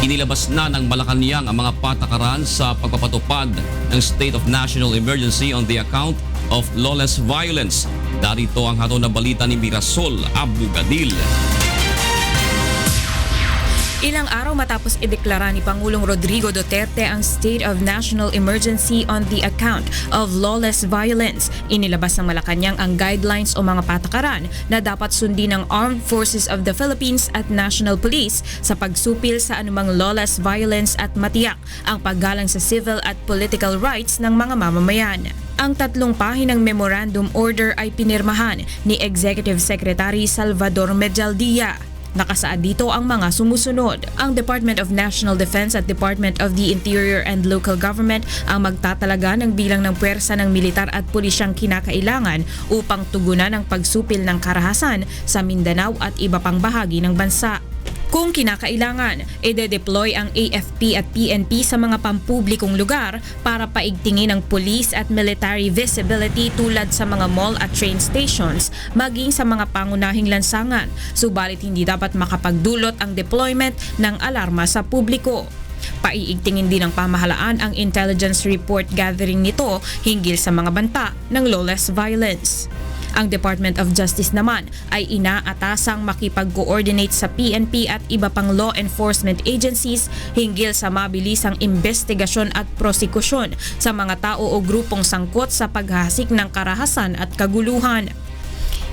Inilabas na ng Malacanang ang mga patakaran sa pagpapatupad ng State of National Emergency on the account of lawless violence. Darito ang hatol na balita ni Mirasol Abugadil. Ilang araw matapos ideklara ni Pangulong Rodrigo Duterte ang State of National Emergency on the account of lawless violence, inilabas ng Malacanang ang guidelines o mga patakaran na dapat sundin ng Armed Forces of the Philippines at National Police sa pagsupil sa anumang lawless violence at matiyak ang paggalang sa civil at political rights ng mga mamamayan. Ang 3 pahinang memorandum order ay pinirmahan ni Executive Secretary Salvador Medjaldia. Nakasaad dito ang mga sumusunod. Ang Department of National Defense at Department of the Interior and Local Government ang magtatalaga ng bilang ng puwersa ng militar at pulisyang kinakailangan upang tugunan ang pagsupil ng karahasan sa Mindanao at iba pang bahagi ng bansa. Kung kinakailangan, ide-deploy ang AFP at PNP sa mga pampublikong lugar para paigtingin ang police at military visibility tulad sa mga mall at train stations, maging sa mga pangunahing lansangan, subalit hindi dapat makapagdulot ang deployment ng alarma sa publiko. Paiigtingin din ng pamahalaan ang intelligence report gathering nito hinggil sa mga banta ng lawless violence. Ang Department of Justice naman ay inaatasang makipag-coordinate sa PNP at iba pang law enforcement agencies hinggil sa mabilisang investigasyon at prosekusyon sa mga tao o grupong sangkot sa paghahasik ng karahasan at kaguluhan.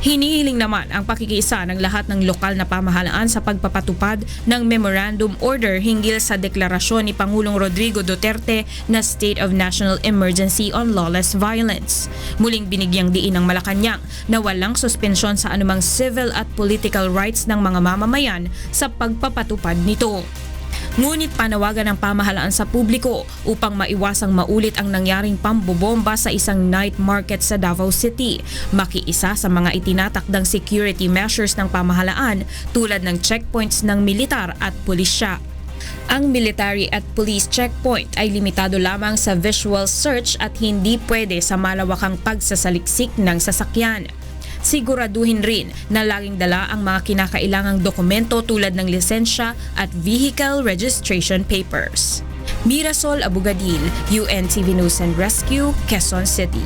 Hinihiling naman ang pakikiisa ng lahat ng lokal na pamahalaan sa pagpapatupad ng Memorandum Order hinggil sa deklarasyon ni Pangulong Rodrigo Duterte na State of National Emergency on Lawless Violence. Muling binigyang diin ng Malacanang na walang suspensyon sa anumang civil at political rights ng mga mamamayan sa pagpapatupad nito. Ngunit panawagan ng pamahalaan sa publiko upang maiwasang maulit ang nangyaring pambobomba sa isang night market sa Davao City, makiisa sa mga itinatakdang security measures ng pamahalaan tulad ng checkpoints ng militar at pulisya. Ang military at police checkpoint ay limitado lamang sa visual search at hindi pwede sa malawakang pagsasaliksik ng sasakyan. Siguraduhin rin na laging dala ang mga kinakailangang dokumento tulad ng lisensya at vehicle registration papers. Mirasol Abugadil, UNTV News and Rescue, Quezon City.